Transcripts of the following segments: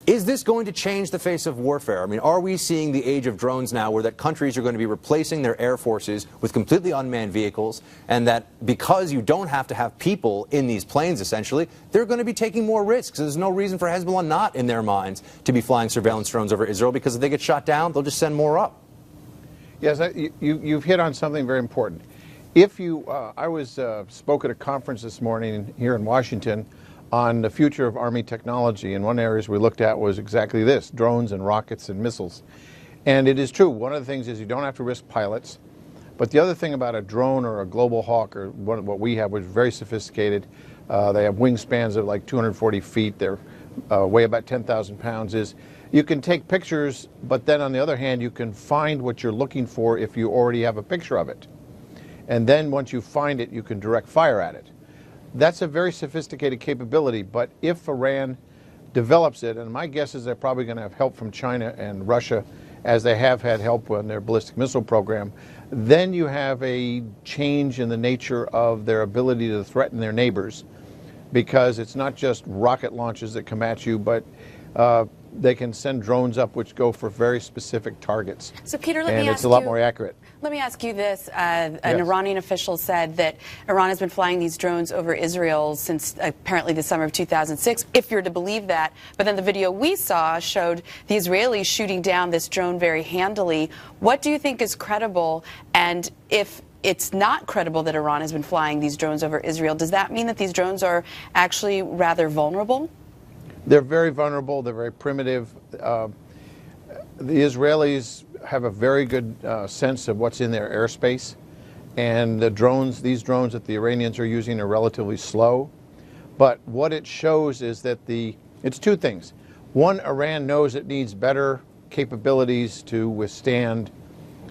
Is this going to change the face of warfare? I mean, are we seeing the age of drones now where that countries are going to be replacing their air forces with completely unmanned vehicles, and that because you don't have to have people in these planes, essentially, they're going to be taking more risks? There's no reason for Hezbollah not, in their minds, to be flying surveillance drones over Israel, because if they get shot down, they'll just send more up. Yes, you've hit on something very important. If you, spoke at a conference this morning here in Washington on the future of Army technology, and one areas we looked at was exactly this: drones and rockets and missiles. And it is true, one of the things is you don't have to risk pilots, but the other thing about a drone or a Global Hawk, or what we have, was very sophisticated. They have wingspans of like 240 feet, they weigh about 10,000 pounds, is you can take pictures, but then on the other hand you can find what you're looking for if you already have a picture of it. And then once you find it, you can direct fire at it. That's a very sophisticated capability, but if Iran develops it, and my guess is they're probably going to have help from China and Russia, as they have had help on their ballistic missile program, then you have a change in the nature of their ability to threaten their neighbors, because it's not just rocket launches that come at you, but they can send drones up which go for very specific targets. So Peter, and it's a lot more accurate. Let me ask you this. An Iranian official said that Iran has been flying these drones over Israel since apparently the summer of 2006, if you're to believe that. But then the video we saw showed the Israelis shooting down this drone very handily. What do you think is credible? And if it's not credible that Iran has been flying these drones over Israel, does that mean that these drones are actually rather vulnerable? They're very vulnerable. They're very primitive. The Israelis have a very good sense of what's in their airspace, and these drones that the Iranians are using are relatively slow. But what it shows is that it's two things. One, Iran knows it needs better capabilities to withstand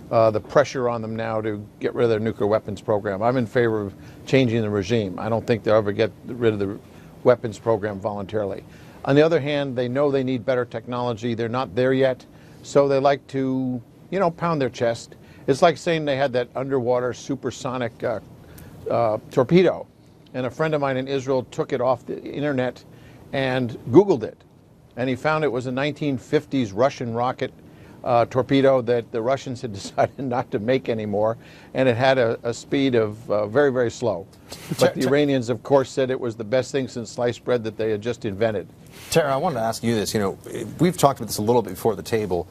the pressure on them now to get rid of their nuclear weapons program. I'm in favor of changing the regime. I don't think they'll ever get rid of the weapons program voluntarily. On the other hand, they know they need better technology. They're not there yet, so they like to, pound their chest. It's like saying they had that underwater supersonic torpedo, and a friend of mine in Israel took it off the internet and Googled it, and he found it was a 1950s Russian rocket torpedo that the Russians had decided not to make anymore, and it had a speed of very, very slow. But the Iranians, of course, said it was the best thing since sliced bread that they had just invented. Tara, I wanted to ask you this. We've talked about this a little bit before the table.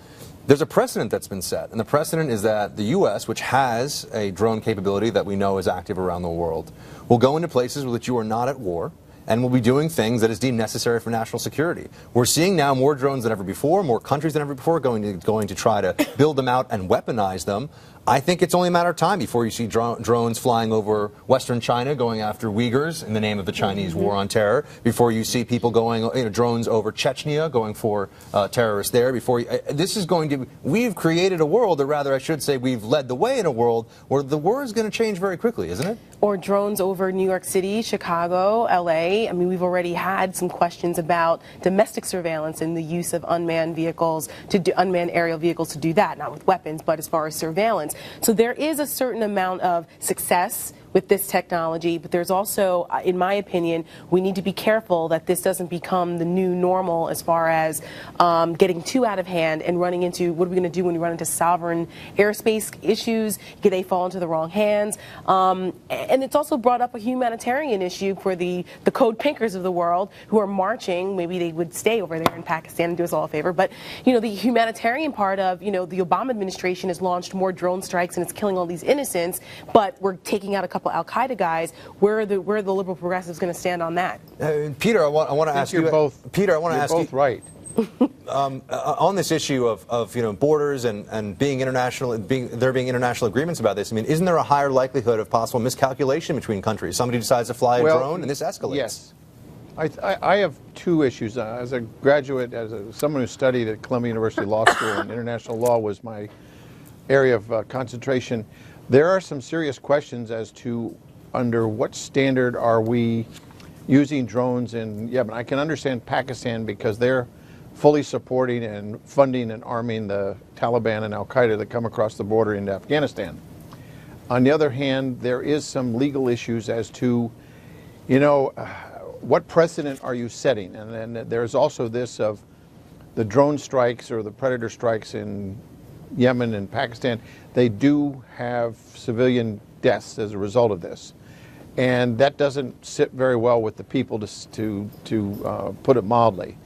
There's a precedent that's been set, and the precedent is that the U.S., which has a drone capability that we know is active around the world, will go into places with which you are not at war, and will be doing things that is deemed necessary for national security. We're seeing now more drones than ever before, more countries than ever before going to try to build them out and weaponize them. I think it's only a matter of time before you see drones flying over Western China going after Uyghurs in the name of the Chinese war on terror, before you see people going, drones over Chechnya going for terrorists there. We've created a world, or rather I should say we've led the way in a world where the war is going to change very quickly, isn't it? Or drones over New York City, Chicago, LA. I mean, we've already had some questions about domestic surveillance and the use of unmanned vehicles, unmanned aerial vehicles to do that, not with weapons, but as far as surveillance. So there is a certain amount of success with this technology, but there's also, in my opinion, we need to be careful that this doesn't become the new normal as far as getting too out of hand and running into, what are we going to do when we run into sovereign airspace issues? Do they fall into the wrong hands? And it's also brought up a humanitarian issue for the code pinkers of the world who are marching. Maybe they would stay over there in Pakistan and do us all a favor. But, the humanitarian part of, the Obama administration has launched more drone strikes and it's killing all these innocents, but we're taking out a couple Al-Qaeda guys. Where are the liberal progressives going to stand on that? Peter, I want to ask you both. Peter, I want to ask you. You're both right. On this issue of borders and being international, there being international agreements about this. I mean, isn't there a higher likelihood of possible miscalculation between countries? Somebody decides to fly a drone and this escalates. Yes. I have two issues. As a graduate, someone who studied at Columbia University Law School, and international law was my area of concentration. There are some serious questions as to under what standard are we using drones in Yemen. I can understand Pakistan because they're fully supporting and funding and arming the Taliban and Al-Qaeda that come across the border into Afghanistan. On the other hand, there is some legal issues as to, what precedent are you setting? And then there's also this of the drone strikes or the predator strikes in Yemen and Pakistan, they do have civilian deaths as a result of this. And that doesn't sit very well with the people, to put it mildly.